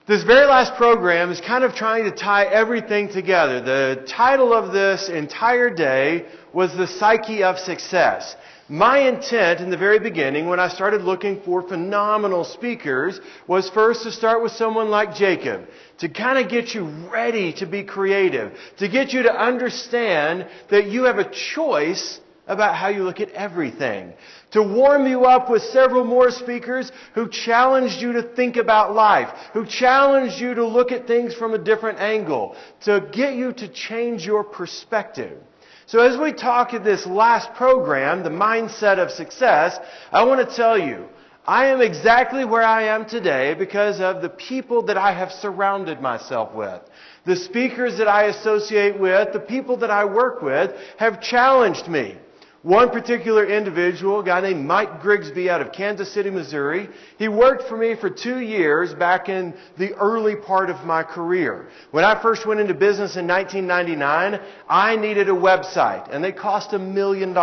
This very last program is kind of trying to tie everything together. The title of this entire day was The Psyche of Success. My intent in the very beginning, when I started looking for phenomenal speakers, was first to start with someone like Jacob, to kind of get you ready to be creative, to get you to understand that you have a choice about how you look at everything, to warm you up with several more speakers who challenged you to think about life, who challenged you to look at things from a different angle, to get you to change your perspective. So as we talk at this last program, the mindset of success, I want to tell you, I am exactly where I am today because of the people that I have surrounded myself with. The speakers that I associate with, the people that I work with, have challenged me. One particular individual, a guy named Mike Grigsby out of Kansas City, Missouri, he worked for me for 2 years back in the early part of my career. When I first went into business in 1999, I needed a website, and they cost $1 million-ish.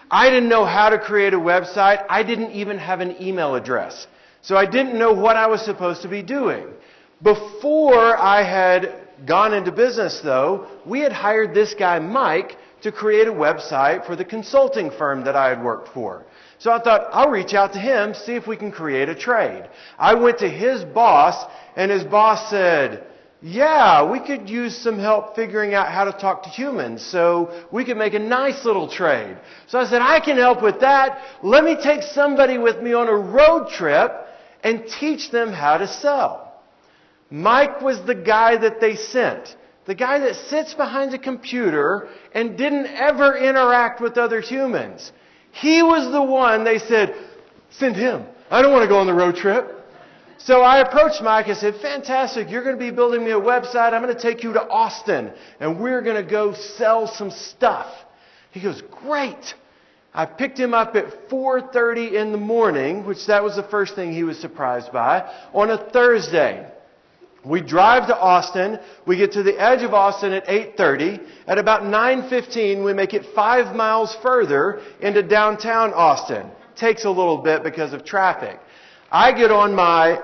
I didn't know how to create a website. I didn't even have an email address. So I didn't know what I was supposed to be doing. Before I had gone into business, though, we had hired this guy, Mike, to create a website for the consulting firm that I had worked for. So I thought, I'll reach out to him, see if we can create a trade. I went to his boss, and his boss said, yeah, we could use some help figuring out how to talk to humans, so we could make a nice little trade. So I said, I can help with that. Let me take somebody with me on a road trip and teach them how to sell. Mike was the guy that they sent. The guy that sits behind a computer and didn't ever interact with other humans. He was the one they said, send him. I don't want to go on the road trip. So I approached Mike and said, fantastic, you're going to be building me a website. I'm going to take you to Austin and we're going to go sell some stuff. He goes, great. I picked him up at 4:30 in the morning, which that was the first thing he was surprised by, on a Thursday. We drive to Austin. We get to the edge of Austin at 8:30. At about 9:15, we make it 5 miles further into downtown Austin. Takes a little bit because of traffic. I get on my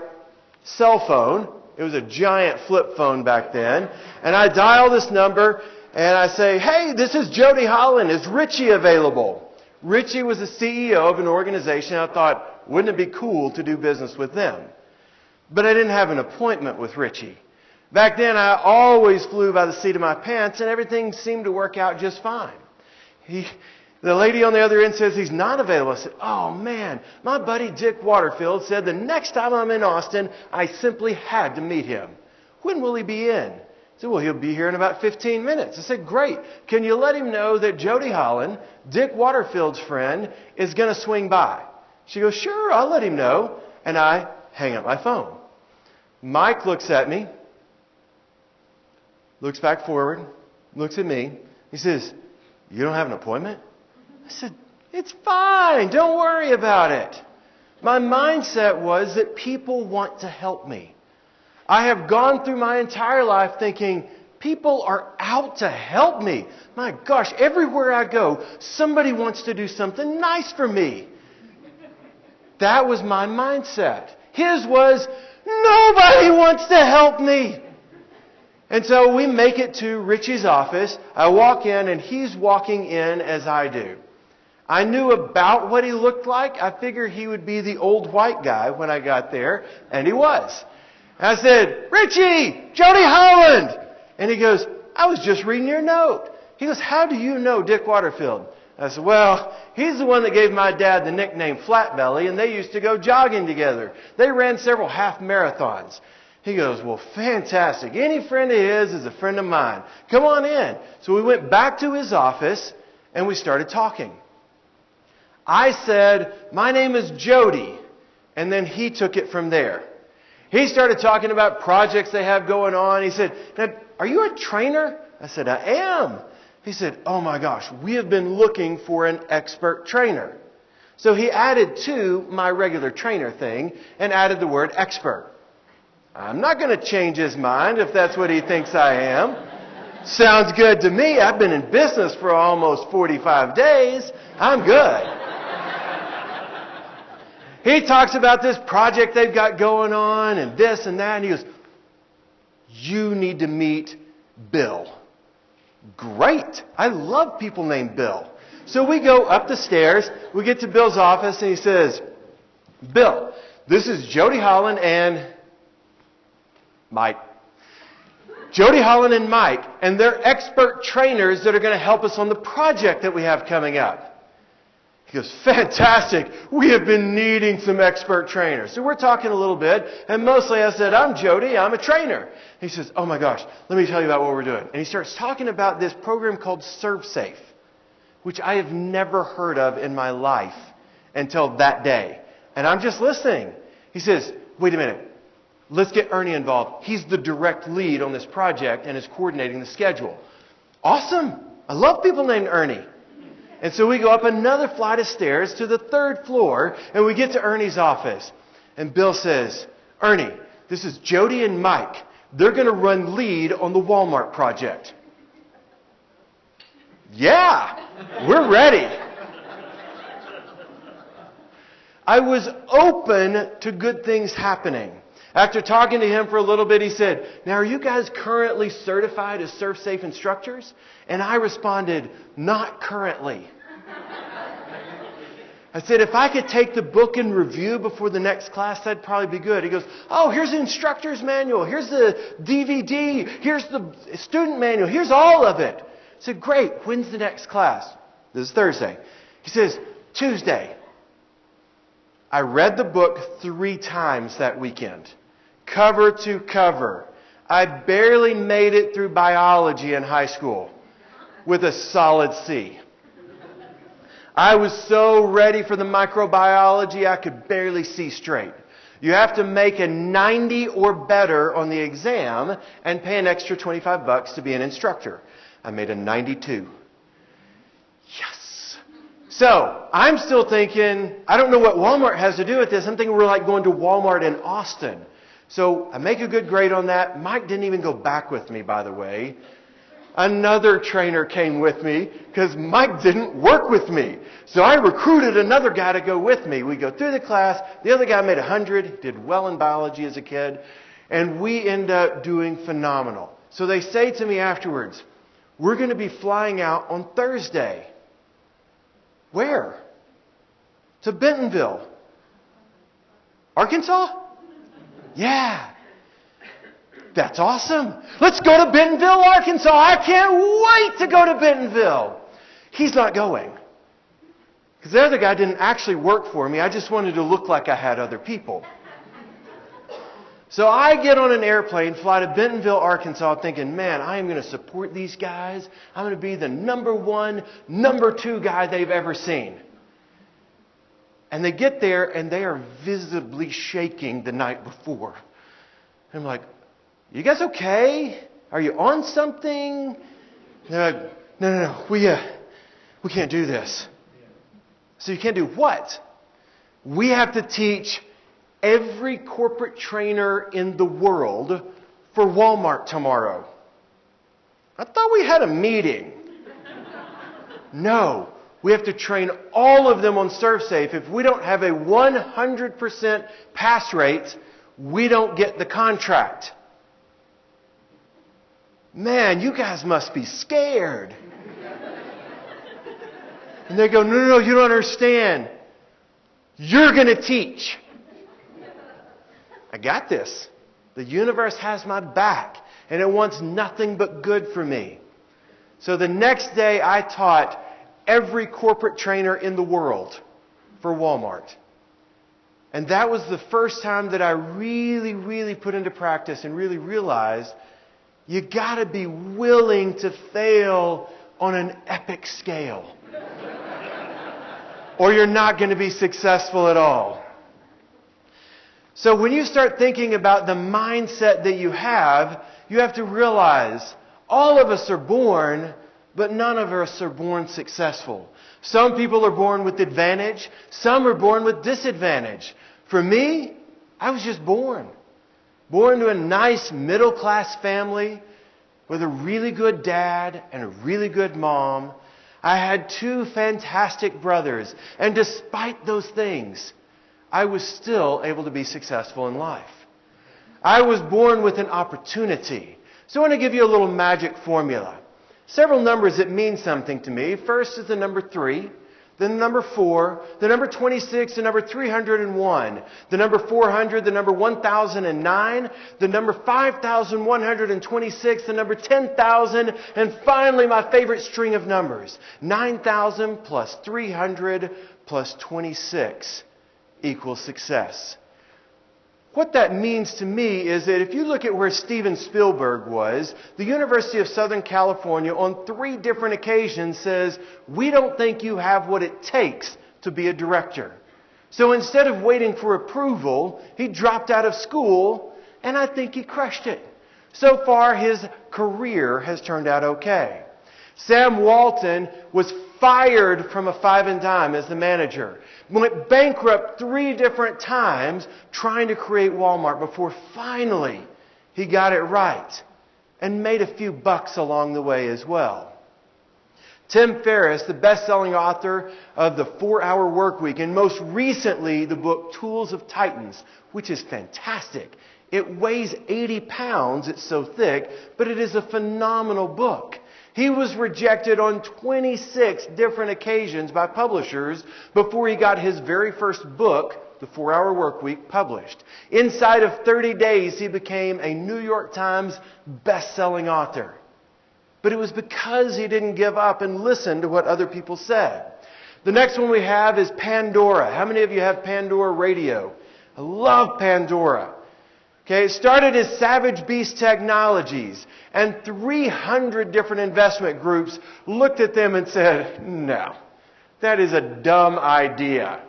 cell phone. It was a giant flip phone back then. And I dial this number and I say, hey, this is Jody Holland. Is Richie available? Richie was the CEO of an organization. I thought, wouldn't it be cool to do business with them? But I didn't have an appointment with Richie. Back then, I always flew by the seat of my pants, and everything seemed to work out just fine. The lady on the other end says he's not available. I said, oh man, my buddy Dick Waterfield said the next time I'm in Austin, I simply had to meet him. When will he be in? I said, well, he'll be here in about 15 minutes. I said, great. Can you let him know that Jody Holland, Dick Waterfield's friend, is going to swing by? She goes, sure, I'll let him know. And I hang up my phone. Mike looks at me, looks back forward, looks at me. He says, you don't have an appointment? I said, it's fine. Don't worry about it. My mindset was that people want to help me. I have gone through my entire life thinking, people are out to help me. My gosh, everywhere I go, somebody wants to do something nice for me. That was my mindset. His was, nobody wants to help me. And so we make it to Richie's office. I walk in and he's walking in as I do. I knew about what he looked like. I figured he would be the old white guy when I got there. And he was. And I said, Richie, Jody Holland. And he goes, I was just reading your note. He goes, how do you know Dick Waterfield? I said, well, he's the one that gave my dad the nickname Flatbelly, and they used to go jogging together. They ran several half marathons. He goes, well, fantastic. Any friend of his is a friend of mine. Come on in. So we went back to his office, and we started talking. I said, my name is Jody, and then he took it from there. He started talking about projects they have going on. He said, now, are you a trainer? I said, I am. He said, oh my gosh, we have been looking for an expert trainer. So he added to my regular trainer thing and added the word expert. I'm not going to change his mind if that's what he thinks I am. Sounds good to me. I've been in business for almost 45 days. I'm good. He talks about this project they've got going on and this and that. And he goes, you need to meet Bill. Great. I love people named Bill. So we go up the stairs. We get to Bill's office and he says, Bill, this is Jody Holland and Mike. Jody Holland and Mike, and they're expert trainers that are going to help us on the project that we have coming up. He goes, fantastic. We have been needing some expert trainers. So we're talking a little bit, and mostly I said, I'm Jody, I'm a trainer. He says, oh my gosh, let me tell you about what we're doing. And he starts talking about this program called ServeSafe, which I have never heard of in my life until that day. And I'm just listening. He says, wait a minute. Let's get Ernie involved. He's the direct lead on this project and is coordinating the schedule. Awesome. I love people named Ernie. And so we go up another flight of stairs to the 3rd floor, and we get to Ernie's office. And Bill says, Ernie, this is Jody and Mike. They're going to run lead on the Walmart project. Yeah, we're ready. I was open to good things happening. After talking to him for a little bit, he said, now are you guys currently certified as ServeSafe instructors? And I responded, not currently. I said, if I could take the book and review before the next class, that'd probably be good. He goes, oh, here's the instructor's manual. Here's the DVD. Here's the student manual. Here's all of it. I said, great. When's the next class? This is Thursday. He says, Tuesday. I read the book 3 times that weekend, cover to cover. I barely made it through biology in high school with a solid C. I was so ready for the microbiology, I could barely see straight. You have to make a 90 or better on the exam and pay an extra $25 to be an instructor. I made a 92. Yes. So, I'm still thinking, I don't know what Walmart has to do with this. I'm thinking we're like going to Walmart in Austin. So, I make a good grade on that. Mike didn't even go back with me, by the way. Another trainer came with me because Mike didn't work with me. So, I recruited another guy to go with me. We go through the class. The other guy made 100, did well in biology as a kid. And we end up doing phenomenal. So, they say to me afterwards, we're going to be flying out on Thursday. Where? To Bentonville. Arkansas? Yeah. That's awesome. Let's go to Bentonville, Arkansas. I can't wait to go to Bentonville. He's not going. Because the other guy didn't actually work for me. I just wanted to look like I had other people. So I get on an airplane, fly to Bentonville, Arkansas, thinking, man, I am going to support these guys. I'm going to be the number 1, number 2 guy they've ever seen. And they get there, and they are visibly shaking the night before. I'm like, you guys okay? Are you on something? They're like, no, we can't do this. So you can't do what? We have to teach every corporate trainer in the world for Walmart tomorrow. I thought we had a meeting. No, we have to train all of them on ServeSafe. If we don't have a 100% pass rate, we don't get the contract. Man, you guys must be scared. And they go, no, you don't understand. You're going to teach. I got this. The universe has my back, and it wants nothing but good for me. So the next day, I taught every corporate trainer in the world for Walmart. And that was the first time that I really put into practice and really realized you got to be willing to fail on an epic scale. Or you're not going to be successful at all. So when you start thinking about the mindset that you have to realize all of us are born, but none of us are born successful. Some people are born with advantage. Some are born with disadvantage. For me, I was just born. Born to a nice middle-class family with a really good dad and a really good mom. I had 2 fantastic brothers. And despite those things, I was still able to be successful in life. I was born with an opportunity. So I want to give you a little magic formula. Several numbers that mean something to me. First is the number 3, then the number 4, the number 26, the number 301, the number 400, the number 1009, the number 5126, the number 10,000, and finally my favorite string of numbers, 9,000 plus 300 plus 26 equals success. What that means to me is that if you look at where Steven Spielberg was, the University of Southern California on 3 different occasions says, we don't think you have what it takes to be a director. So instead of waiting for approval, he dropped out of school, and I think he crushed it. So far, his career has turned out okay. Sam Walton was fired from a Five and Dime as the manager. Went bankrupt 3 different times trying to create Walmart before finally he got it right and made a few bucks along the way as well. Tim Ferriss, the best-selling author of The 4-Hour Workweek, and most recently the book Tools of Titans, which is fantastic. It weighs 80 pounds, it's so thick, but it is a phenomenal book. He was rejected on 26 different occasions by publishers before he got his very first book, The 4-Hour Workweek, published. Inside of 30 days, he became a New York Times best-selling author. But it was because he didn't give up and listen to what other people said. The next one we have is Pandora. How many of you have Pandora radio? I love Pandora. Okay, it started as Savage Beast Technologies, and 300 different investment groups looked at them and said, no, that is a dumb idea.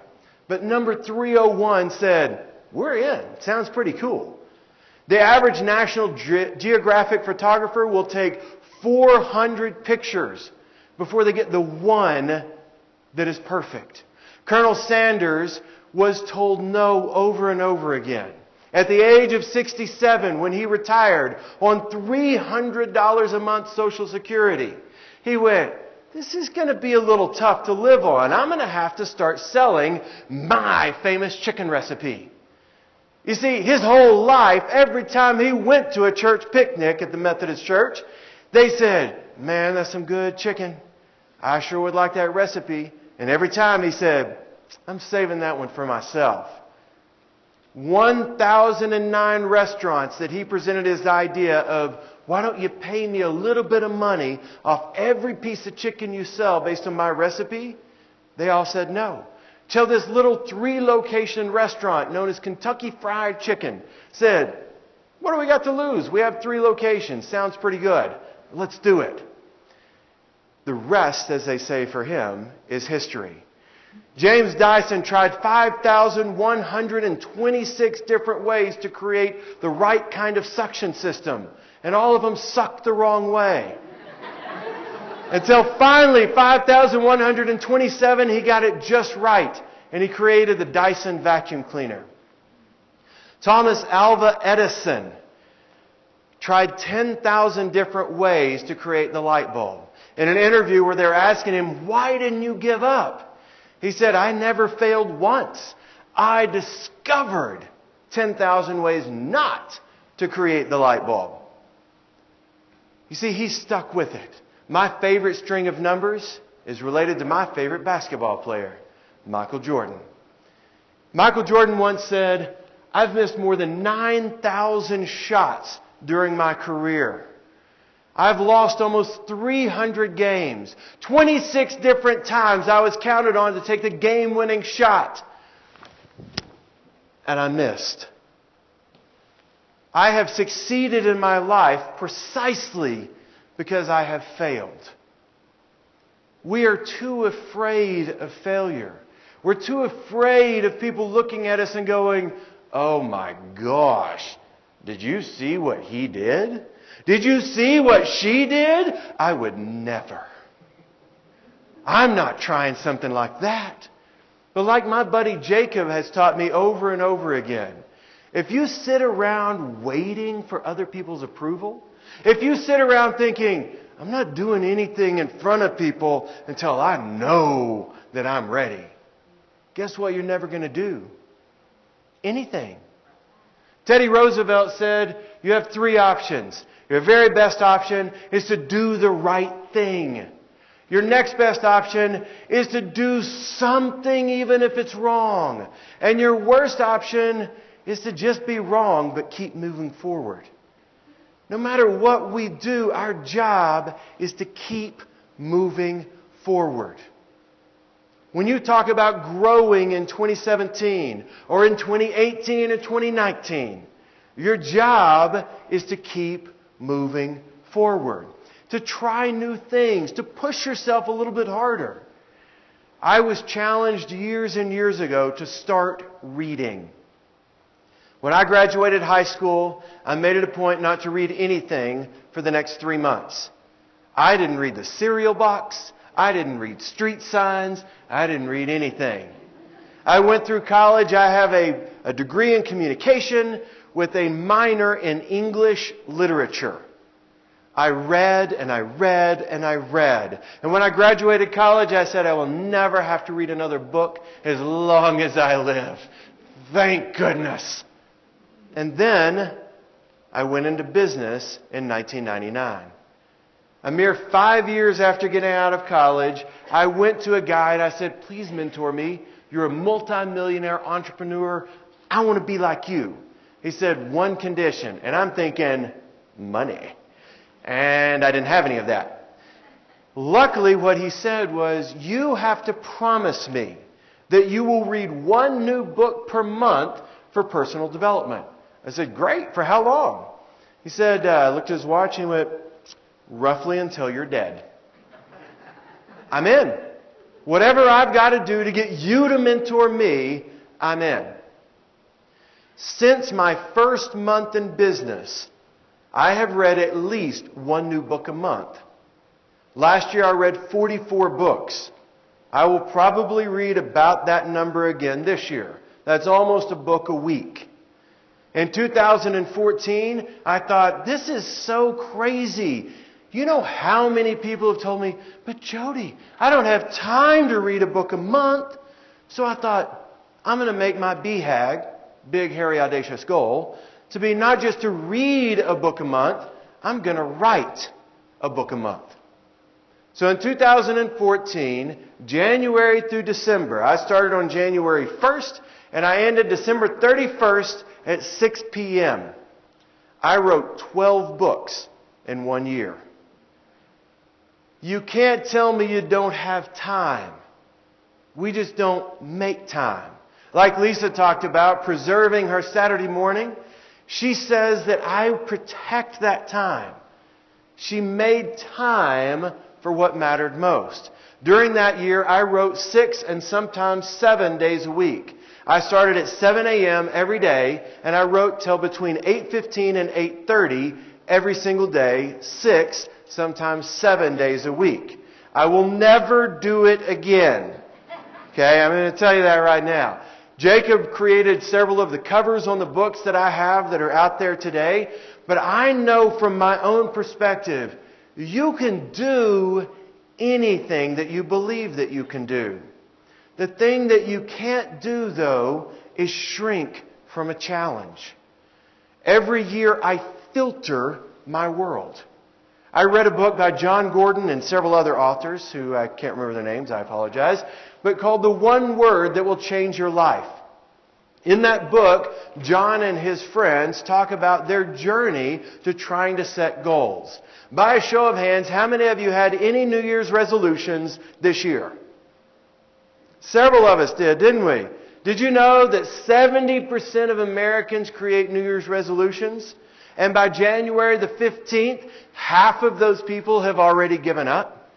But number 301 said, we're in. Sounds pretty cool. The average National Geographic photographer will take 400 pictures before they get the one that is perfect. Colonel Sanders was told no over and over again. At the age of 67, when he retired on $300 a month Social Security, he went, this is going to be a little tough to live on. I'm going to have to start selling my famous chicken recipe. You see, his whole life, every time he went to a church picnic at the Methodist Church, they said, man, that's some good chicken. I sure would like that recipe. And every time he said, I'm saving that one for myself. 1,009 restaurants that he presented his idea of, why don't you pay me a little bit of money off every piece of chicken you sell based on my recipe? They all said no. Till this little 3-location restaurant known as Kentucky Fried Chicken said, what do we got to lose? We have 3 locations. Sounds pretty good. Let's do it. The rest, as they say for him, is history. James Dyson tried 5,126 different ways to create the right kind of suction system, and all of them sucked the wrong way. Until finally, 5,127, he got it just right, and he created the Dyson vacuum cleaner. Thomas Alva Edison tried 10,000 different ways to create the light bulb. In an interview where they were asking him, why didn't you give up? He said, I never failed once. I discovered 10,000 ways not to create the light bulb. You see, he stuck with it. My favorite string of numbers is related to my favorite basketball player, Michael Jordan. Michael Jordan once said, I've missed more than 9,000 shots during my career. I've lost almost 300 games. 26 different times I was counted on to take the game-winning shot. And I missed. I have succeeded in my life precisely because I have failed. We are too afraid of failure. We're too afraid of people looking at us and going, oh my gosh, did you see what he did? Did you see what she did? I would never. I'm not trying something like that. But like my buddy Jacob has taught me over and over again, if you sit around waiting for other people's approval, if you sit around thinking, I'm not doing anything in front of people until I know that I'm ready, guess what you're never going to do? anything. Teddy Roosevelt said, you have three options. Your very best option is to do the right thing. Your next best option is to do something even if it's wrong. And your worst option is to just be wrong but keep moving forward. No matter what we do, our job is to keep moving forward. When you talk about growing in 2017 or in 2018 or 2019, your job is to keep moving forward, to try new things, to push yourself a little bit harder. I was challenged years and years ago to start reading. When I graduated high school, I made it a point not to read anything for the next 3 months. I didn't read the cereal box. I didn't read street signs. I didn't read anything. I went through college. I have a degree in communication with a minor in English literature. I read and I read and I read. And when I graduated college, I said I will never have to read another book as long as I live. Thank goodness. And then I went into business in 1999. A mere 5 years after getting out of college, I went to a guy and I said, please mentor me. You're a multimillionaire entrepreneur. I want to be like you. He said, one condition. And I'm thinking, money. And I didn't have any of that. Luckily, what he said was, you have to promise me that you will read one new book per month for personal development. I said, great. For how long? He said, looked at his watch and he went, roughly until you're dead. I'm in. Whatever I've got to do to get you to mentor me, I'm in. Since my first month in business, I have read at least one new book a month. Last year I read 44 books. I will probably read about that number again this year. That's almost a book a week. In 2014, I thought, this is so crazy. You know how many people have told me, but Jody, I don't have time to read a book a month. So I thought, I'm going to make my BHAG, big, hairy, audacious goal, to be not just to read a book a month, I'm going to write a book a month. So in 2014, January through December, I started on January 1st and I ended December 31st at 6 p.m. I wrote 12 books in 1 year. You can't tell me you don't have time. We just don't make time. Like Lisa talked about, preserving her Saturday morning, she says that I protect that time. She made time for what mattered most. During that year, I wrote 6 and sometimes 7 days a week. I started at 7 a.m. every day, and I wrote till between 8:15 and 8:30 every single day, 6, sometimes 7 days a week. I will never do it again. Okay, I'm going to tell you that right now. Jacob created several of the covers on the books that I have that are out there today, but I know from my own perspective, you can do anything that you believe that you can do. The thing that you can't do, though, is shrink from a challenge. Every year I filter my world. I read a book by John Gordon and several other authors who I can't remember their names, I apologize, but called The One Word That Will Change Your Life. In that book, John and his friends talk about their journey to trying to set goals. By a show of hands, how many of you had any New Year's resolutions this year? Several of us did, didn't we? Did you know that 70% of Americans create New Year's resolutions? And by January the 15th, half of those people have already given up.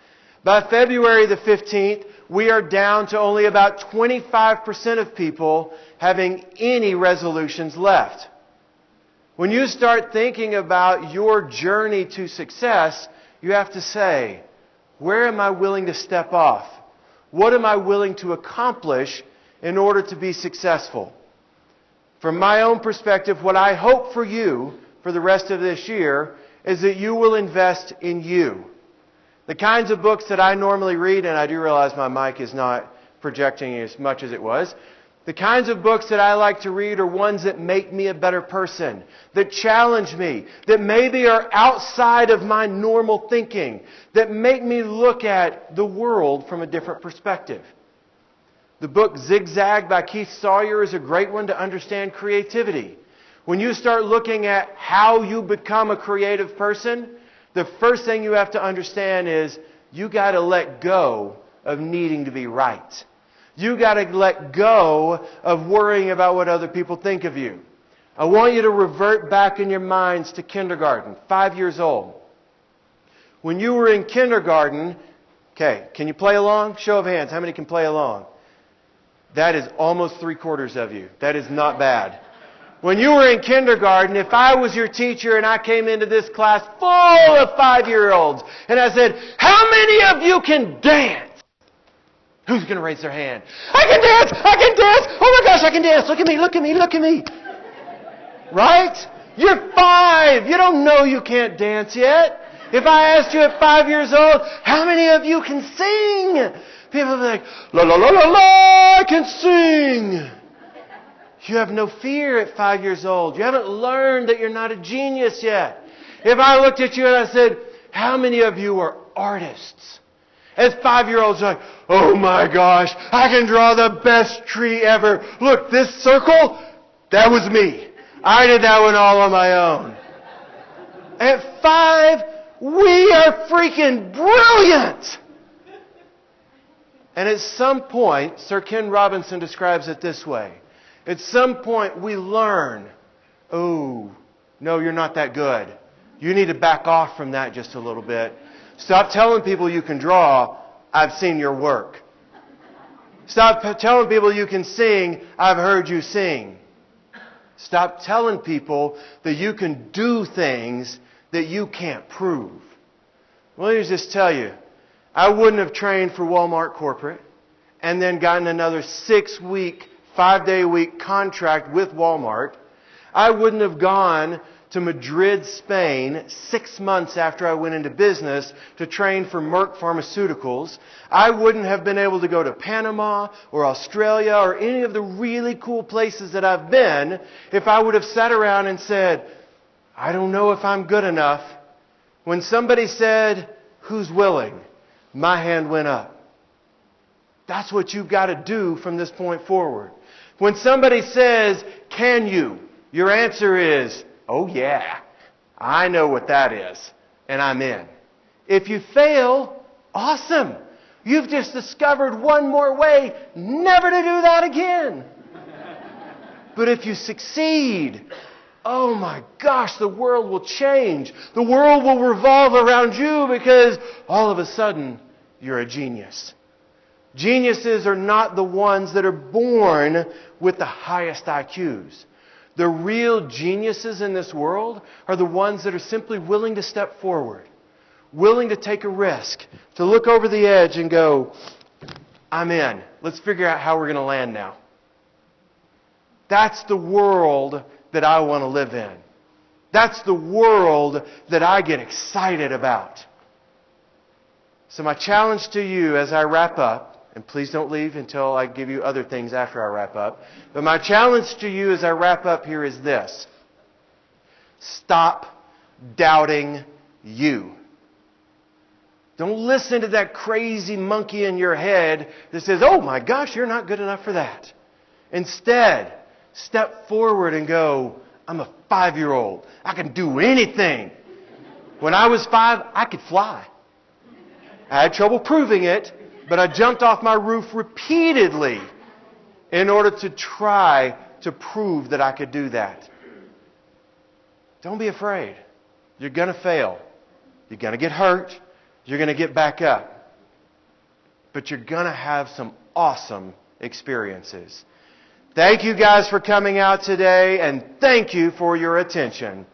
By February the 15th, we are down to only about 25% of people having any resolutions left. When you start thinking about your journey to success, you have to say, where am I willing to step off? What am I willing to accomplish in order to be successful? From my own perspective, what I hope for you for the rest of this year is that you will invest in you. The kinds of books that I normally read, and I do realize my mic is not projecting as much as it was, The kinds of books that I like to read are ones that make me a better person, that challenge me, that maybe are outside of my normal thinking, that make me look at the world from a different perspective. The book Zigzag by Keith Sawyer is a great one to understand creativity. When you start looking at how you become a creative person, the first thing you have to understand is you got to let go of needing to be right. You got to let go of worrying about what other people think of you. I want you to revert back in your minds to kindergarten, 5 years old. When you were in kindergarten, okay, can you play along? Show of hands, how many can play along? That is almost 3/4 of you. That is not bad. When you were in kindergarten, if I was your teacher and I came into this class full of 5-year-olds and I said, how many of you can dance? Who's going to raise their hand? I can dance! I can dance! Oh my gosh, I can dance! Look at me, look at me, look at me! Right? You're 5! You don't know you can't dance yet. If I asked you at 5 years old, how many of you can sing? People would be like, la la la la la, I can sing! You have no fear at 5 years old. You haven't learned that you're not a genius yet. If I looked at you and I said, how many of you are artists? As 5-year-olds, you're like, oh my gosh, I can draw the best tree ever. Look, this circle, that was me. I did that one all on my own. At 5, we are freaking brilliant. And at some point, Sir Ken Robinson describes it this way. At some point, we learn, oh, no, you're not that good. You need to back off from that just a little bit. Stop telling people you can draw. I've seen your work. Stop telling people you can sing. I've heard you sing. Stop telling people that you can do things that you can't prove. Well, let me just tell you, I wouldn't have trained for Walmart corporate and then gotten another 6-week, 5-day-a-week contract with Walmart. I wouldn't have gone to Madrid, Spain, 6 months after I went into business to train for Merck Pharmaceuticals. I wouldn't have been able to go to Panama or Australia or any of the really cool places that I've been if I would have sat around and said, I don't know if I'm good enough. When somebody said, who's willing? My hand went up. That's what you've got to do from this point forward. When somebody says, can you? Your answer is, oh yeah, I know what that is, and I'm in. If you fail, awesome. You've just discovered one more way never to do that again. But if you succeed, oh my gosh, the world will change. The world will revolve around you because all of a sudden, you're a genius. Geniuses are not the ones that are born with the highest IQs. The real geniuses in this world are the ones that are simply willing to step forward, willing to take a risk, to look over the edge and go, I'm in. Let's figure out how we're going to land now. That's the world that I want to live in. That's the world that I get excited about. So my challenge to you as I wrap up, and please don't leave until I give you other things after I wrap up. But my challenge to you as I wrap up here is this. Stop doubting you. Don't listen to that crazy monkey in your head that says, oh my gosh, you're not good enough for that. Instead, step forward and go, I'm a 5-year-old. I can do anything. When I was 5, I could fly. I had trouble proving it, but I jumped off my roof repeatedly in order to try to prove that I could do that. Don't be afraid. You're going to fail. You're going to get hurt. You're going to get back up. But you're going to have some awesome experiences. Thank you guys for coming out today, and thank you for your attention.